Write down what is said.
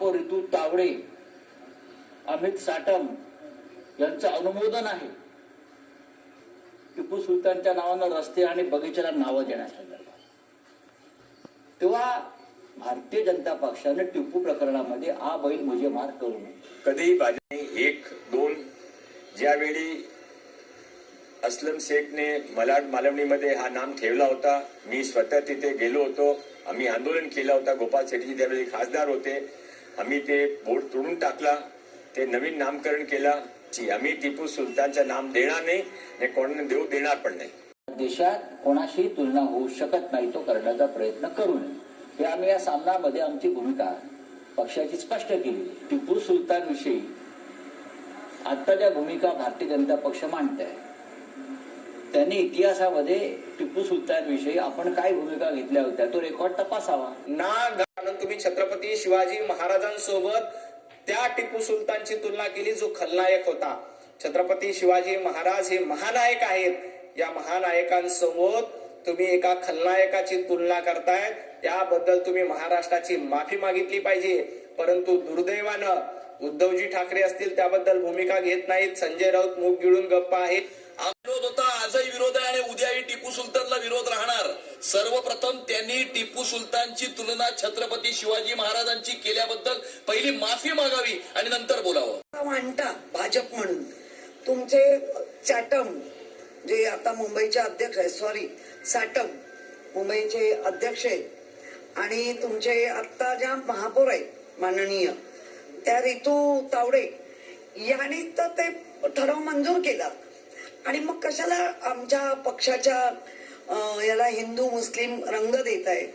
महापौर ऋतू तावडे, अमित साटम यांचं अनुमोदन आहे टिपू सुलतानच्या नावानं रस्ते आणि बगीच्याला नावं देण्यासंदर्भात. तेव्हा भारतीय जनता पक्षाने टिपू प्रकरणामध्ये आ बैल मुझे मार करू नये. कधीही भाजपने 1-2 ज्यावेळी असलम शेखने मालवणीमध्ये हा नाम ठेवला होता, मी स्वतः तिथे गेलो होतो. आम्ही आंदोलन केलं होतं. गोपाल शेट्टी त्यावेळी खासदार होते. आम्ही ते बोर्ड तोडून टाकला, ते नवीन नामकरण केला. आम्ही टिपू सुलतानचं नाम देणार नाही आणि कोणाला देऊ देणार पण नाही. देशात कोणाशी तुलना होऊ शकत नाही, तो करण्याचा प्रयत्न करू नये. हे आम्ही या सामनामध्ये आमची भूमिका पक्षाची स्पष्ट केली. टिपू सुलतान विषयी आता ज्या भूमिका भारतीय जनता पक्ष मांडत आहे, त्यांनी इतिहासामध्ये टिपू सुलतान विषयी आपण काय भूमिका घेतल्या होत्या तो रेकॉर्ड तपासावा. तुम्ही छत्रपती शिवाजी महाराजांसोबत त्या टिपू सुलतानची तुलना केली जो खलनायक होता. छत्रपती शिवाजी महाराज हे महानायक आहेत. या महानायकांसमोर तुम्ही एका खलनायकाची तुलना करताय, त्याबद्दल तुम्ही महाराष्ट्राची माफी मागितली पाहिजे. परंतु दुर्दैवानं उद्धवजी ठाकरे असतील त्याबद्दल भूमिका घेत नाहीत. संजय राऊत मुख गिळून गप्पा आहेत. विरोध होता, आजही विरोध आहे आणि उद्याही टिपू सुलतानला विरोध राहणार. सर्वप्रथम त्यांनी टिपू सुलतानची तुलना छत्रपती शिवाजी महाराजांची केल्याबद्दल पहिली माफी मागावी आणि नंतर बोलावं. मांडता भाजप म्हणून तुमचे चाटम जे आता मुंबईचे अध्यक्ष आहेत, साटम मुंबईचे अध्यक्ष आहेत, आणि तुमचे आता ज्या महापौर आहेत माननीय त्या ऋतू तावडे यांनी तर ते ठराव मंजूर केला. आणि मग कशाला आमच्या पक्षाच्या याला हिंदू मुस्लिम रंग देत आहे.